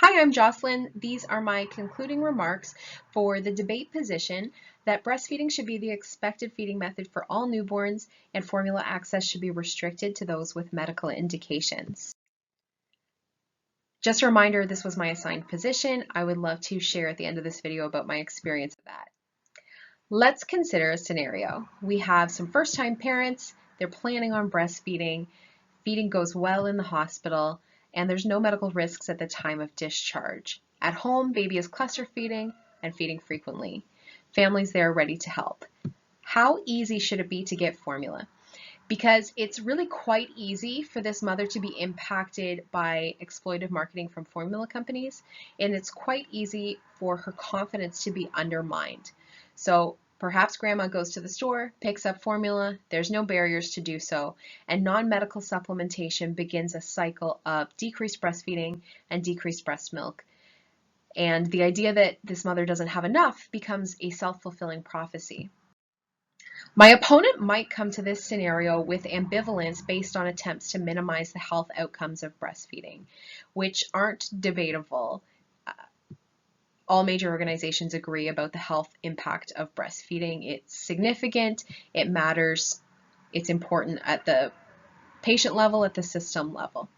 Hi, I'm Jocelyn. These are my concluding remarks for the debate position that breastfeeding should be the expected feeding method for all newborns and formula access should be restricted to those with medical indications. Just a reminder, this was my assigned position. I would love to share at the end of this video about my experience of that. Let's consider a scenario. We have some first-time parents, they're planning on breastfeeding, feeding goes well in the hospital, and there's no medical risks at the time of discharge. At home, baby is cluster feeding and feeding frequently. Families there are ready to help. How easy should it be to get formula? Because it's really quite easy for this mother to be impacted by exploitive marketing from formula companies, and it's quite easy for her confidence to be undermined. So perhaps grandma goes to the store, picks up formula, there's no barriers to do so, and non-medical supplementation begins a cycle of decreased breastfeeding and decreased breast milk. And the idea that this mother doesn't have enough becomes a self-fulfilling prophecy. My opponent might come to this scenario with ambivalence based on attempts to minimize the health outcomes of breastfeeding, which aren't debatable. All major organizations agree about the health impact of breastfeeding. It's significant, it matters, it's important at the patient level, at the system level.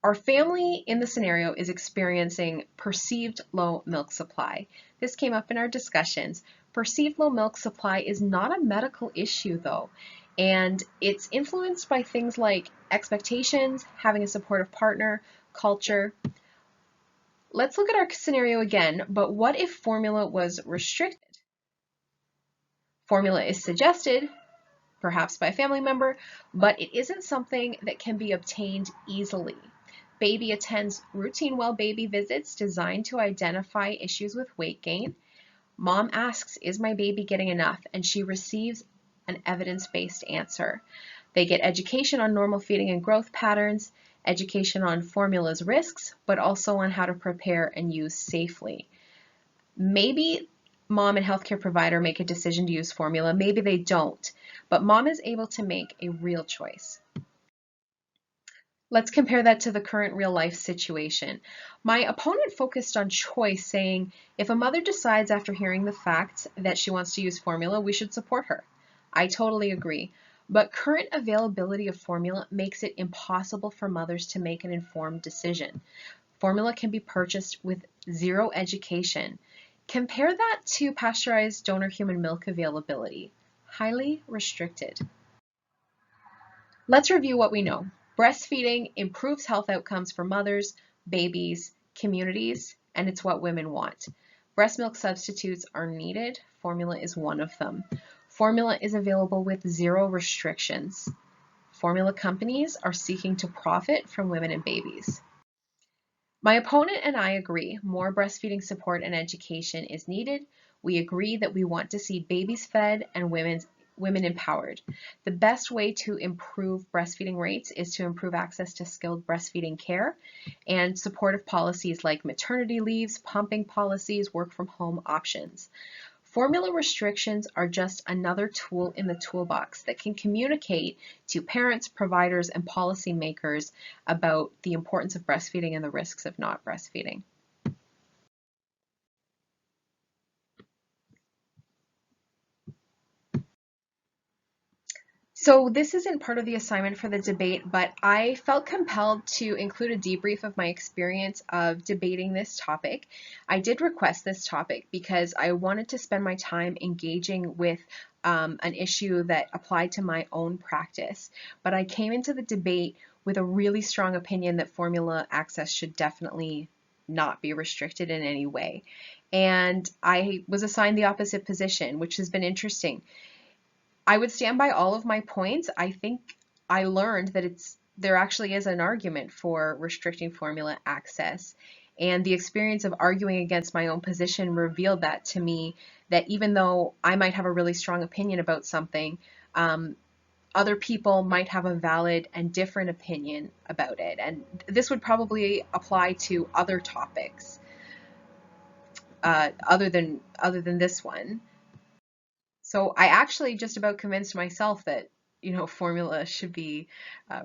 Our family in the scenario is experiencing perceived low milk supply. This came up in our discussions. Perceived low milk supply is not a medical issue though, and it's influenced by things like expectations, having a supportive partner, culture. Let's look at our scenario again, but what if formula was restricted? Formula is suggested, perhaps by a family member, but it isn't something that can be obtained easily. Baby attends routine well baby visits designed to identify issues with weight gain. Mom asks, is my baby getting enough? And she receives an evidence-based answer. They get education on normal feeding and growth patterns, education on formula's risks, but also on how to prepare and use safely. Maybe mom and healthcare provider make a decision to use formula, maybe they don't, but mom is able to make a real choice. Let's compare that to the current real life situation. My opponent focused on choice, saying, if a mother decides after hearing the facts that she wants to use formula, we should support her. I totally agree. But current availability of formula makes it impossible for mothers to make an informed decision. Formula can be purchased with zero education. Compare that to pasteurized donor human milk availability. Highly restricted. Let's review what we know. Breastfeeding improves health outcomes for mothers, babies, communities, and it's what women want. Breast milk substitutes are needed. Formula is one of them. Formula is available with zero restrictions. Formula companies are seeking to profit from women and babies. My opponent and I agree more breastfeeding support and education is needed. We agree that we want to see babies fed and women empowered. The best way to improve breastfeeding rates is to improve access to skilled breastfeeding care and supportive policies like maternity leaves, pumping policies, work from home options. Formula restrictions are just another tool in the toolbox that can communicate to parents, providers, and policymakers about the importance of breastfeeding and the risks of not breastfeeding. So this isn't part of the assignment for the debate, but I felt compelled to include a debrief of my experience of debating this topic. I did request this topic because I wanted to spend my time engaging with an issue that applied to my own practice. But I came into the debate with a really strong opinion that formula access should definitely not be restricted in any way. And I was assigned the opposite position, which has been interesting. I would stand by all of my points. I think I learned that there actually is an argument for restricting formula access. And the experience of arguing against my own position revealed that to me, that even though I might have a really strong opinion about something, other people might have a valid and different opinion about it. And this would probably apply to other topics other than this one. So I actually just about convinced myself that formula should be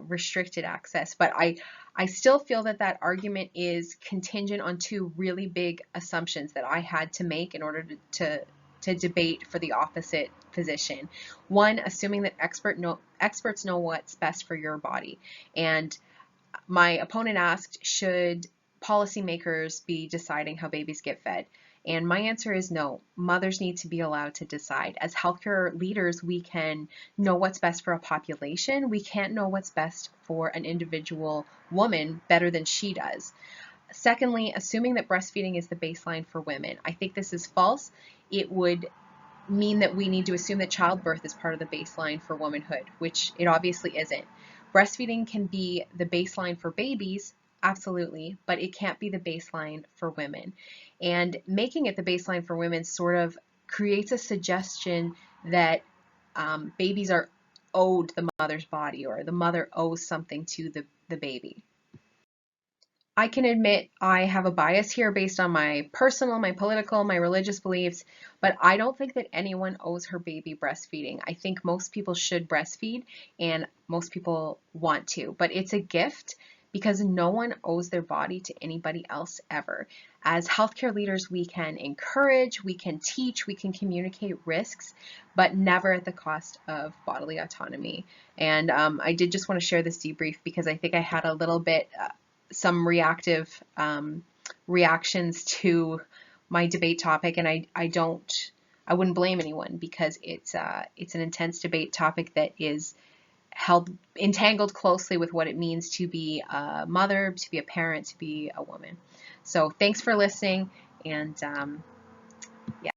restricted access. But I still feel that that argument is contingent on two really big assumptions that I had to make in order to debate for the opposite position. One, assuming that experts know what's best for your body. And my opponent asked, should policymakers be deciding how babies get fed? And my answer is no. Mothers need to be allowed to decide. As healthcare leaders, we can know what's best for a population. We can't know what's best for an individual woman better than she does. Secondly, assuming that breastfeeding is the baseline for women. I think this is false. It would mean that we need to assume that childbirth is part of the baseline for womanhood, which it obviously isn't. Breastfeeding can be the baseline for babies, absolutely, but it can't be the baseline for women. And making it the baseline for women sort of creates a suggestion that babies are owed the mother's body, or the mother owes something to the baby. I can admit I have a bias here based on my personal, my political, my religious beliefs, but I don't think that anyone owes her baby breastfeeding. I think most people should breastfeed, and most people want to, but it's a gift because no one owes their body to anybody else ever. As healthcare leaders, we can encourage, we can teach, we can communicate risks, but never at the cost of bodily autonomy. And I did just want to share this debrief because I think I had a little bit some reactive reactions to my debate topic, and I wouldn't blame anyone because it's an intense debate topic that is entangled closely with what it means to be a mother, to be a parent, to be a woman. So thanks for listening, and yeah.